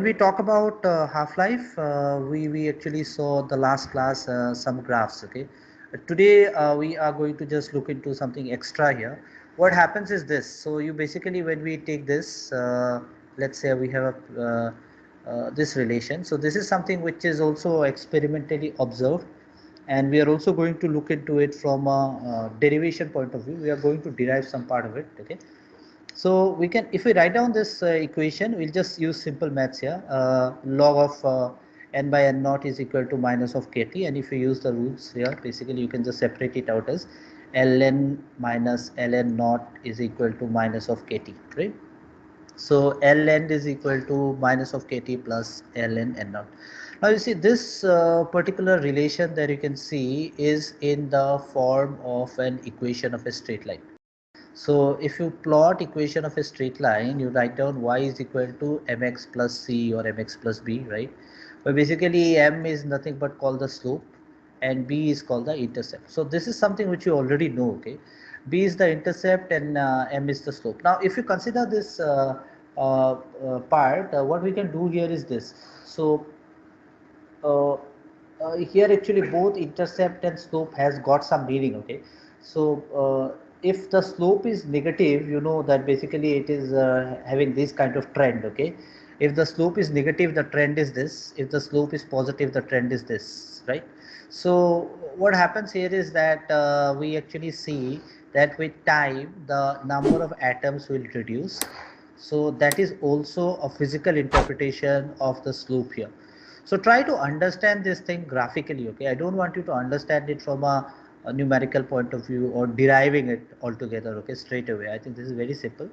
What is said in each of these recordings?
we talk about half-life, we actually saw the last class some graphs. Okay, today we are going to just look into something extra here. What happens is this. So you basically, when we take this, let's say we have this relation. So this is something which is also experimentally observed, and we are also going to look into it from a derivation point of view. We are going to derive some part of it. Okay. So we can, if we write down this equation, we'll just use simple maths here. Log of n by n naught is equal to minus of kt, and if you use the rules here, basically you can just separate it out as ln minus ln naught is equal to minus of kt, right? So ln is equal to minus of kt plus ln n naught. Now you see this particular relation that you can see is in the form of an equation of a straight line. So if you plot equation of a straight line, you write down y is equal to mx plus c or mx plus b, right? But basically m is nothing but called the slope and b is called the intercept. So this is something which you already know, okay? B is the intercept and m is the slope. Now if you consider this part, what we can do here is this. So uh, here actually both intercept and slope has got some meaning, okay? So if the slope is negative, you know that basically it is having this kind of trend, okay? If the slope is negative, the trend is this. If the slope is positive, the trend is this, right? So what happens here is that we actually see that with time the number of atoms will reduce. So that is also a physical interpretation of the slope here. So try to understand this thing graphically, okay? I don't want you to understand it from a numerical point of view or deriving it altogether, okay, straight away. I think this is very simple.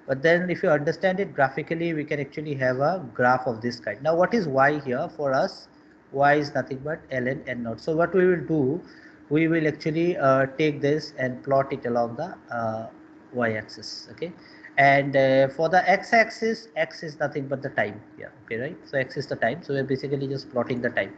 But then if you understand it graphically, we can actually have a graph of this kind. Now what is y here for us? Y is nothing but ln n naught. So what we will do, we will actually take this and plot it along the y-axis, okay? And for the x-axis, x is nothing but the time here, okay, right? So x is the time, so we're basically just plotting the time.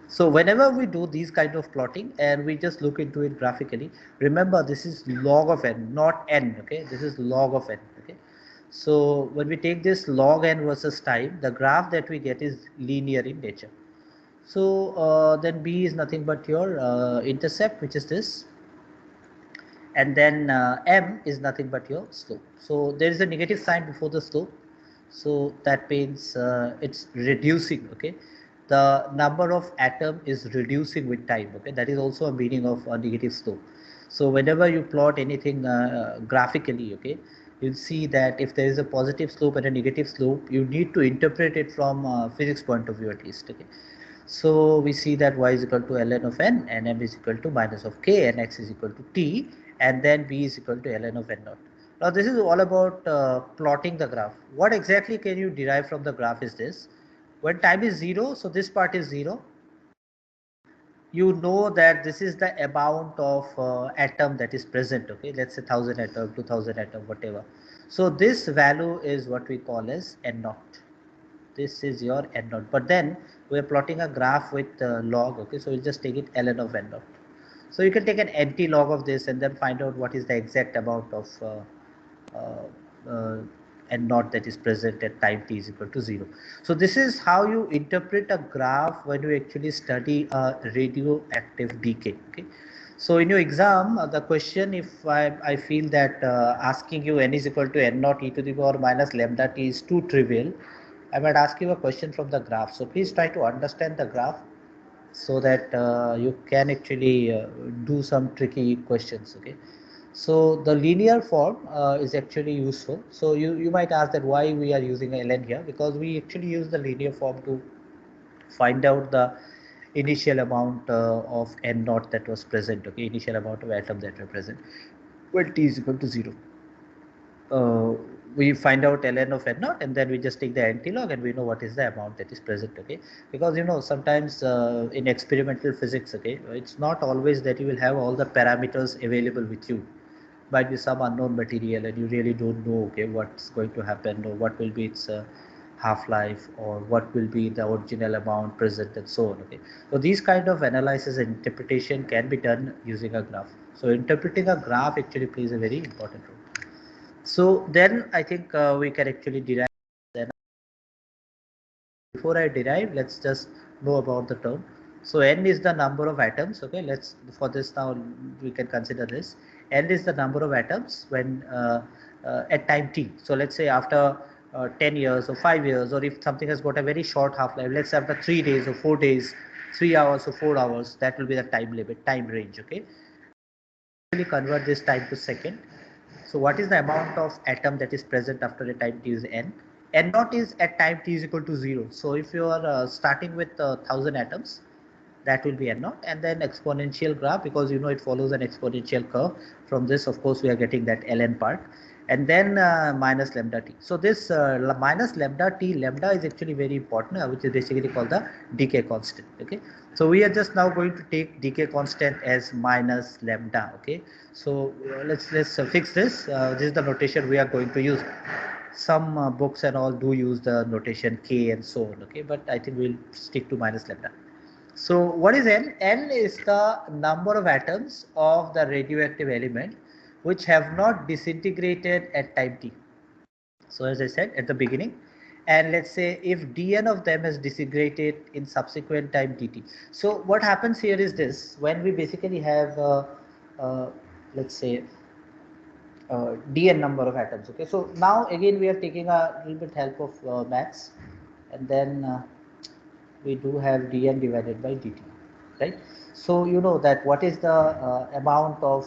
So whenever we do these kind of plotting and we just look into it graphically, remember this is log of n, not n, okay? This is log of n, okay? So when we take this log n versus time, the graph that we get is linear in nature. So then b is nothing but your intercept, which is this, and then m is nothing but your slope. So there is a negative sign before the slope, so that means it's reducing, okay? The number of atom is reducing with time, okay? That is also a meaning of a negative slope. So whenever you plot anything graphically, okay, you'll see that if there is a positive slope and a negative slope, you need to interpret it from physics point of view at least, okay? So we see that y is equal to ln of n and m is equal to minus of k and x is equal to t, and then b is equal to ln of n naught. Now this is all about plotting the graph. What exactly can you derive from the graph is this. When time is 0, so this part is 0. You know that this is the amount of atom that is present, okay? Let's say 1000 atom, 2000 atom, whatever. So this value is what we call as n naught. This is your n naught, but then we are plotting a graph with log, okay? So we'll just take it ln of n naught. So you can take an anti-log of this and then find out what is the exact amount of uh, n naught that is present at time t is equal to 0. So this is how you interpret a graph when you actually study a radioactive decay, okay? So in your exam, the question, if I feel that asking you n is equal to n naught e to the power minus lambda t is too trivial, I might ask you a question from the graph. So please try to understand the graph so that you can actually do some tricky questions, okay? So the linear form is actually useful. So you might ask that why we are using ln here, because we actually use the linear form to find out the initial amount of n naught that was present, okay? Initial amount of atom that were present when t is equal to 0. uh, we find out ln of n naught and then we just take the anti-log and we know what is the amount that is present, okay? Because you know sometimes in experimental physics, okay, it's not always that you will have all the parameters available with you. Might be some unknown material and you really don't know, okay, what's going to happen or what will be its half-life or what will be the original amount present and so on, okay? So these kind of analysis and interpretation can be done using a graph. So interpreting a graph actually plays a very important role. So then I think we can actually derive before I derive, let's just know about the term. So n is the number of atoms. Okay, let's for this now we can consider this. N is the number of atoms when at time t. So let's say after 10 years or 5 years, or if something has got a very short half-life, let's say after 3 days or 4 days, 3 hours or 4 hours, that will be the time limit, time range. Okay, convert this time to second. So what is the amount of atom that is present after a time t is n? N naught is at time t is equal to 0. So if you are starting with 1000 atoms, that will be n naught, and then exponential graph, because you know it follows an exponential curve. From this, of course, we are getting that ln part, and then minus lambda t. So this minus lambda t, lambda is actually very important, which is basically called the decay constant. Okay, so we are just now going to take decay constant as minus lambda. Okay, so let's fix this. This is the notation we are going to use. Some books and all do use the notation k and so on. Okay, but I think we'll stick to minus lambda. So what is N? N is the number of atoms of the radioactive element which have not disintegrated at time t. So as I said at the beginning, and let's say if dn of them has disintegrated in subsequent time dt. So what happens here is this: when we basically have uh, let's say dn number of atoms. Okay, so now again we are taking a little bit help of maths, and then we do have dn divided by dt, right? So you know that what is the amount of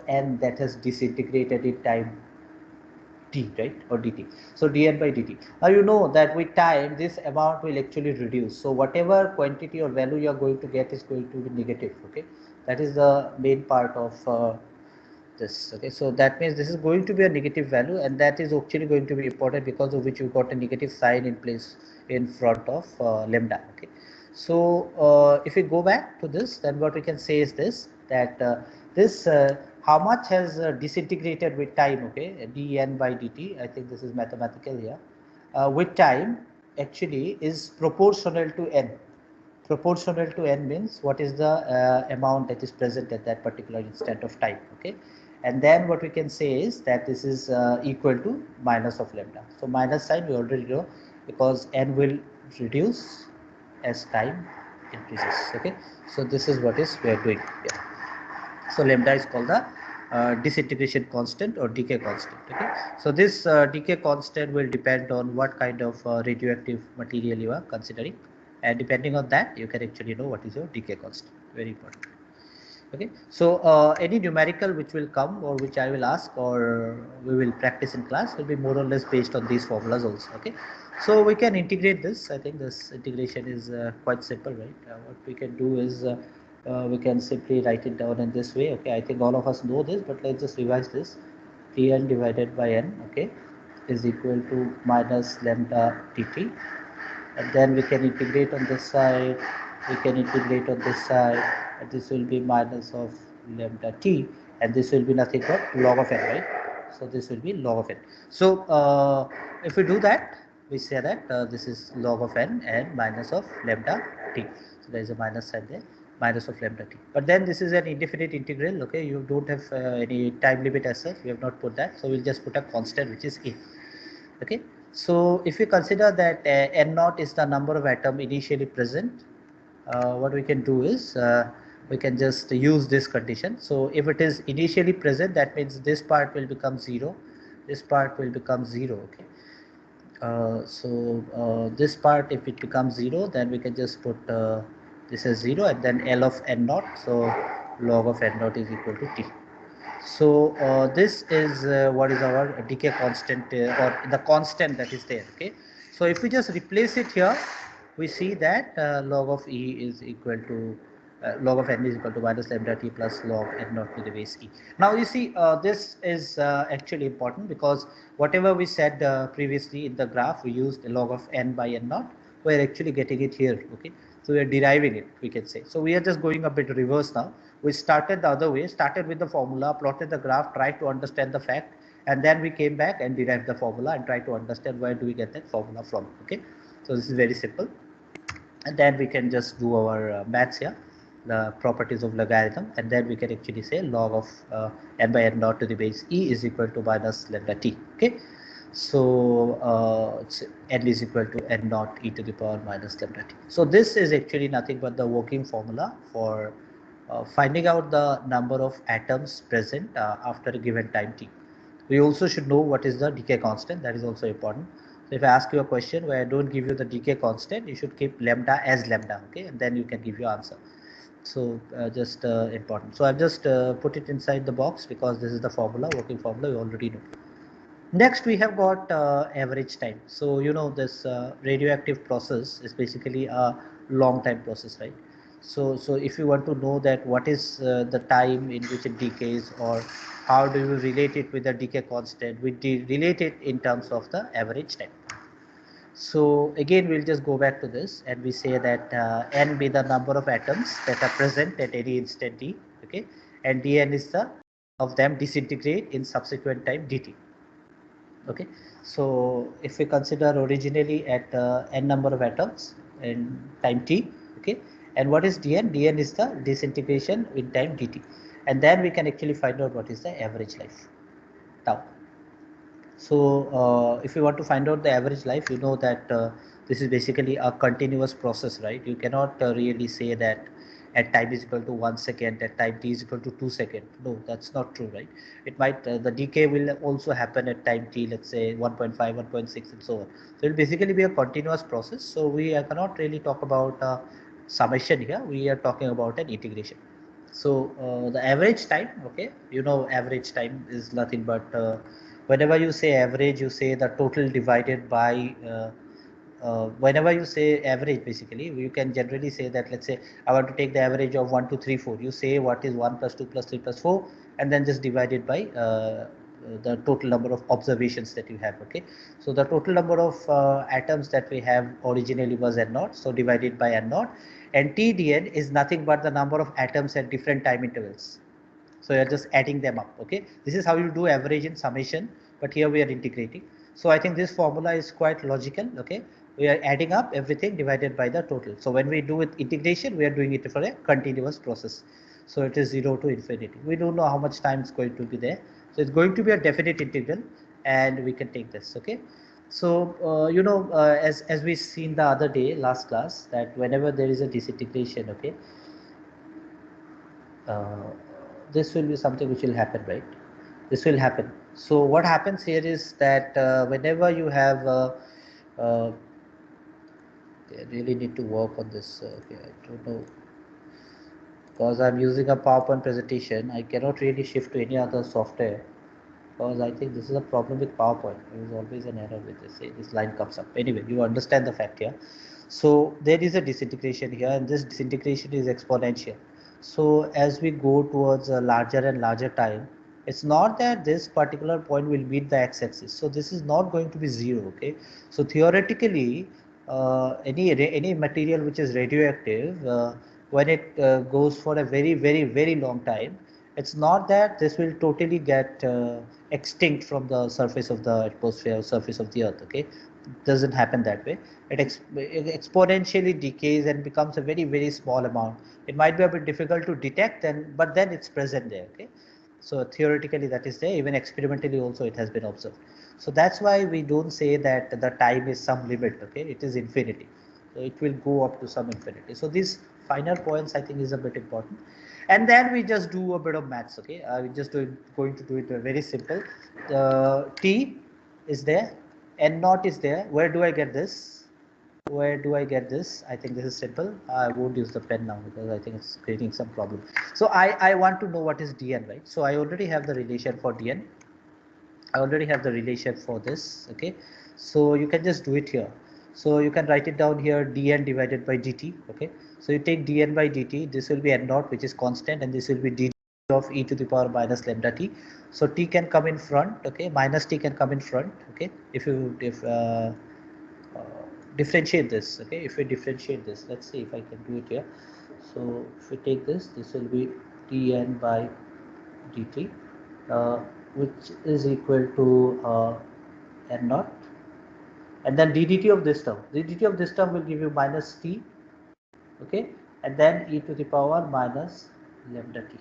n that has disintegrated in time t, right, or dt. So dn by dt. Now you know that with time this amount will actually reduce. So whatever quantity or value you are going to get is going to be negative. Okay, that is the main part of this. Okay, so that means this is going to be a negative value, and that is actually going to be important, because of which you got a negative sign in place in front of lambda. Okay, so if we go back to this, then what we can say is this, that this how much has disintegrated with time. Okay, dn by dt, I think this is mathematical here, with time actually is proportional to n. Proportional to n means what is the amount that is present at that particular instant of time. Okay, and then what we can say is that this is equal to minus of lambda. So minus sign we already know, because n will reduce as time increases. Okay, so this is what is we are doing here. So lambda is called the disintegration constant or decay constant. Okay, so this decay constant will depend on what kind of radioactive material you are considering, and depending on that you can actually know what is your decay constant. Very important. Okay, so any numerical which will come, or which I will ask, or we will practice in class, will be more or less based on these formulas also. Okay, so we can integrate this. I think this integration is quite simple, right? What we can do is we can simply write it down in this way. Okay, I think all of us know this, but let's just revise this. Tn divided by n, okay, is equal to minus lambda dt, and then we can integrate on this side, we can integrate on this side, and this will be minus of lambda t, and this will be nothing but log of n, right? So this will be log of n. So if we do that, we say that this is log of n and minus of lambda t. So there is a minus sign there, minus of lambda t. But then this is an indefinite integral. Okay, you don't have any time limit as such. We have not put that, so we'll just put a constant which is a. Okay, so if you consider that n naught is the number of atom initially present, what we can do is we can just use this condition. So if it is initially present, that means this part will become 0, this part will become 0. Okay, this part, if it becomes 0, then we can just put this as 0, and then L of n naught, so log of n naught is equal to t. So this is what is our decay constant, or the constant that is there. Okay, so if we just replace it here, we see that log of E is equal to log of n is equal to minus lambda t plus log n naught to the base e. Now you see this is actually important, because whatever we said previously in the graph, we used log of n by n naught, we are actually getting it here. Okay, so we are deriving it, we can say. So we are just going a bit reverse now. We started the other way, started with the formula, plotted the graph, tried to understand the fact, and then we came back and derived the formula and tried to understand where do we get that formula from. Okay, so this is very simple, and then we can just do our maths here, the properties of logarithm, and then we can actually say log of n by n naught to the base e is equal to minus lambda t. Okay, So n is equal to n naught e to the power minus lambda t. So this is actually nothing but the working formula for finding out the number of atoms present after a given time t. We also should know what is the decay constant. That is also important. So if I ask you a question where I don't give you the decay constant, you should keep lambda as lambda, okay, and then you can give your answer. So just important. So I've just put it inside the box because this is the formula, working formula, you already know. Next we have got average time. So you know this radioactive process is basically a long time process, right? So if you want to know that what is the time in which it decays, or how do you relate it with the decay constant, we relate it in terms of the average time. So again we'll just go back to this and we say that n be the number of atoms that are present at any instant t, okay, and dn is the of them disintegrate in subsequent time dt. Okay, so if we consider originally at n number of atoms in time t, okay, and what is dn? Dn is the disintegration in time dt, and then we can actually find out what is the average life tau. So if you want to find out the average life, you know that this is basically a continuous process, right? You cannot really say that at time is equal to 1 second, at time t is equal to 2 seconds. No, that's not true, right? It might, the decay will also happen at time t, let's say 1.5, 1.6 and so on. So it will basically be a continuous process. So we cannot really talk about summation here. We are talking about an integration. So the average time, okay, you know, average time is nothing but whenever you say average, you say the total divided by whenever you say average, basically you can generally say that, let's say I want to take the average of 1 2 3 4. You say what is 1 plus 2 plus 3 plus 4, and then just divide it by the total number of observations that you have. Okay, so the total number of atoms that we have originally was n naught, so divided by n naught, and tdn is nothing but the number of atoms at different time intervals. So you're just adding them up. Okay, this is how you do average in summation, but here we are integrating. So I think this formula is quite logical. Okay, we are adding up everything divided by the total. So when we do with integration, we are doing it for a continuous process. So it is 0 to infinity. We don't know how much time it's going to be there. So it's going to be a definite integral, and we can take this. Okay, so you know, as we seen the other day, last class, that whenever there is a disintegration, okay, uh, this will be something which will happen, right? This will happen. So what happens here is that whenever you have uh, I really need to work on this. Okay, I don't know, because I'm using a PowerPoint presentation. I cannot really shift to any other software, because I think this is a problem with PowerPoint. There is always an error with this. This line comes up. Anyway, you understand the fact here. So there is a disintegration here, and this disintegration is exponential. So as we go towards a larger and larger time, it's not that this particular point will meet the x-axis. So this is not going to be zero. Okay. So theoretically, any material which is radioactive, when it goes for a very long time, it's not that this will totally get extinct from the surface of the atmosphere or surface of the earth. Okay, it doesn't happen that way. It exponentially decays and becomes a very small amount. It might be a bit difficult to detect, and but then it's present there. Okay, so theoretically that is there. Even experimentally also it has been observed. So that's why we don't say that the time is some limit. Okay, it is infinity. So it will go up to some infinity. So these finer points I think is a bit important. And then we just do a bit of maths. Okay, we just going to do it very simple. T is there, n naught is there. Where do I get this? Where do I get this? I think this is simple. I won't use the pen now because I think it's creating some problem. So I want to know what is dn, right? So I already have the relation for dn. I already have the relation for this. Okay, so you can just do it here. So you can write it down here, dn divided by dt. Okay, so you take dn by dt. This will be n naught, which is constant, and this will be dt of e to the power minus lambda t. So t can come in front. Okay, minus t can come in front. Okay, if differentiate this. Okay, if we differentiate this, let's see if I can do it here. So if we take this will be dn by dt, uh, which is equal to n naught, and then ddt of this term. Ddt of this term will give you minus t. Okay, and then e to the power minus lambda t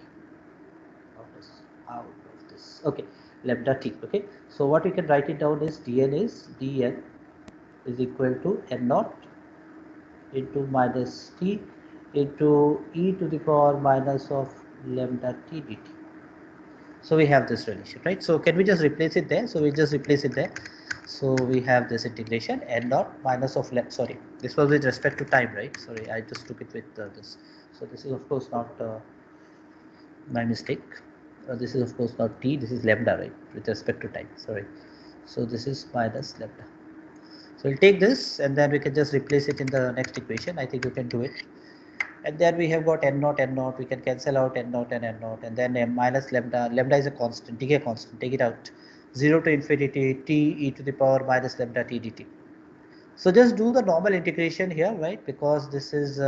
out of this. Okay, lambda t. Okay, so what we can write it down is dn is equal to n naught into minus t into e to the power minus of lambda t dt. So we have this relation, right? So can we just replace it there? So we just replace it there. So we have this integration n naught minus of sorry, this was with respect to time, right? Sorry, I just took it with this. So this is of course not my mistake. This is of course not t. This is lambda, right? With respect to time. Sorry. So this is minus lambda. So we'll take this and then we can just replace it in the next equation. I think you can do it. And then we have got n naught, we can cancel out n naught, and then minus lambda is a constant, decay constant, take it out, 0 to infinity t e to the power minus lambda t dt. So just do the normal integration here, right, because this is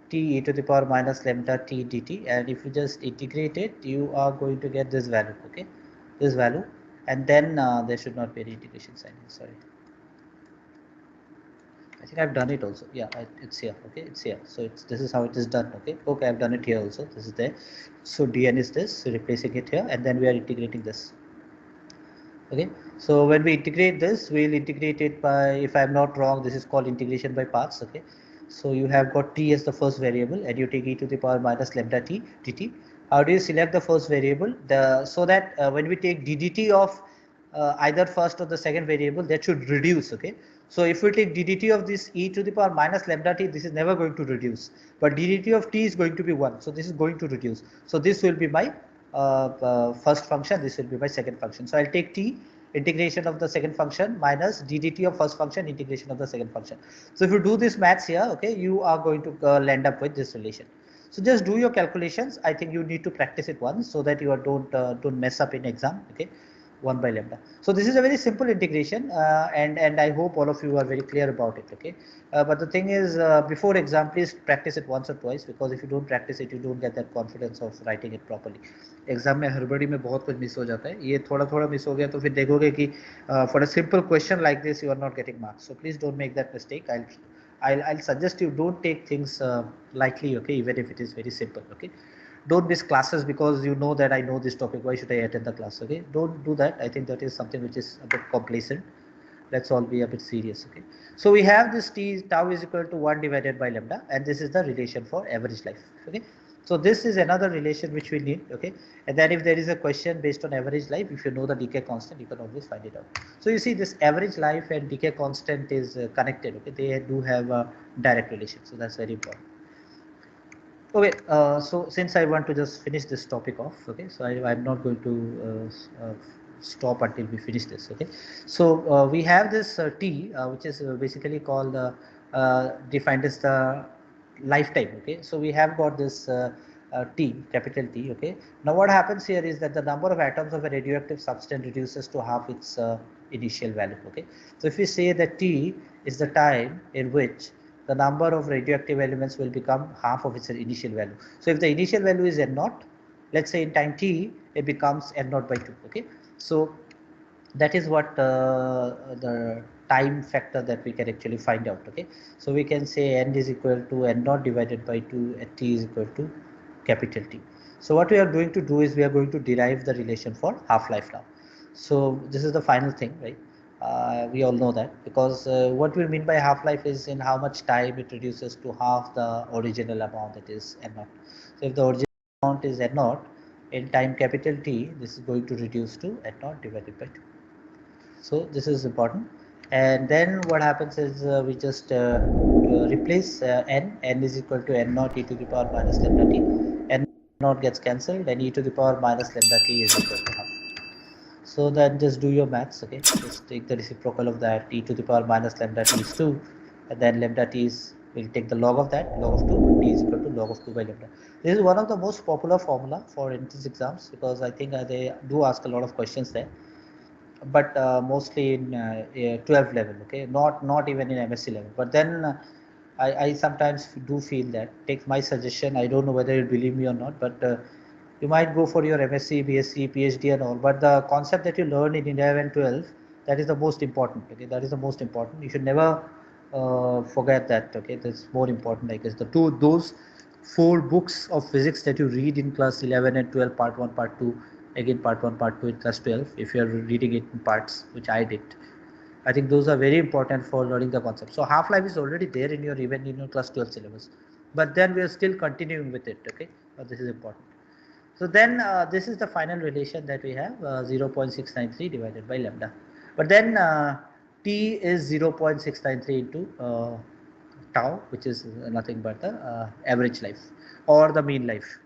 t e to the power minus lambda t dt, and if you just integrate it, you are going to get this value, okay, this value, and then there should not be any integration sign here, sorry. I think I've done it also. Yeah, it's here. Okay, it's here. So this is how it is done. Okay, I've done it here also. This is there. So dn is this. So replacing it here, and then we are integrating this. Okay, so when we integrate this, we'll integrate it by, if I'm not wrong, this is called integration by parts. Okay, so you have got t as the first variable, and you take e to the power minus lambda t dt. How do you select the first variable? So that when we take ddt of either first or the second variable, that should reduce. Okay, so if we take ddt of this e to the power minus lambda t, this is never going to reduce, but ddt of t is going to be 1, so this is going to reduce. So this will be my first function, this will be my second function. So I'll take t, integration of the second function, minus ddt of first function, integration of the second function. So if you do this maths here, okay, you are going to land up with this relation. So just do your calculations. I think you need to practice it once so that you don't mess up in exam. Okay, 1 by lambda. So this is a very simple integration, and I hope all of you are very clear about it. Okay, but the thing is, before exam, please practice it once or twice, because if you don't practice it, you don't get that confidence of writing it properly. Exam में हड़बड़ी में बहुत कुछ miss हो जाता है, ये थोड़ा थोड़ा मिस हो गया तो फिर देखोगे कि for a simple question like this you are not getting marks. So please don't make that mistake. I'll suggest you don't take things lightly. Okay, even if it is very simple. Okay, don't miss classes because you know that I know this topic, why should I attend the class? Okay, don't do that. I think that is something which is a bit complacent. Let's all be a bit serious. Okay, so we have this tau is equal to 1 divided by lambda, and this is the relation for average life. Okay, so this is another relation which we need. Okay, and then if there is a question based on average life, if you know the decay constant, you can always find it out. So you see, this average life and decay constant is connected. Okay, they do have a direct relation, so that's very important. Okay, so since I want to just finish this topic off, okay, so I'm not going to stop until we finish this. Okay, so we have this t, which is basically called defined as the lifetime. Okay, so we have got this t, capital T. Okay, now what happens here is that the number of atoms of a radioactive substance reduces to half its initial value. Okay, so if we say that t is the time in which the number of radioactive elements will become half of its initial value. So if the initial value is n naught, let's say in time t, it becomes n naught by 2. Okay, so that is what the time factor that we can actually find out. Okay, so we can say n is equal to n naught divided by 2 and t is equal to capital T. So what we are going to do is we are going to derive the relation for half-life now. So this is the final thing, right? We all know that, because what we mean by half-life is in how much time it reduces to half the original amount, that is n naught. So if the original amount is n naught, in time capital T, this is going to reduce to n naught divided by 2. So this is important. And then what happens is we just replace n is equal to n naught e to the power minus lambda t. N naught gets cancelled, and e to the power minus lambda t is equal to half. So then just do your maths. Okay, just take the reciprocal of that. E to the power minus lambda t is 2, and then lambda t is, we'll take the log of that, log of 2, t is equal to log of 2 by lambda. This is one of the most popular formula for entrance exams, because I think they do ask a lot of questions there, but mostly in 12 level. Okay, not even in MSc level. But then I sometimes do feel that, take my suggestion, I don't know whether you believe me or not, but you might go for your MSc, BSc, PhD and all, but the concept that you learn in 11 and 12, that is the most important. Okay, that is the most important. You should never forget that. Okay, that's more important. I guess those 4 books of physics that you read in class 11 and 12, part 1, part 2, again part 1, part 2 in class 12, if you are reading it in parts, which I did. I think those are very important for learning the concept. So half-life is already there in your even in your class 12 syllabus, but then we are still continuing with it. Okay, this is important. So then this is the final relation that we have, 0.693 divided by lambda. But then t is 0.693 into tau, which is nothing but the average life or the mean life.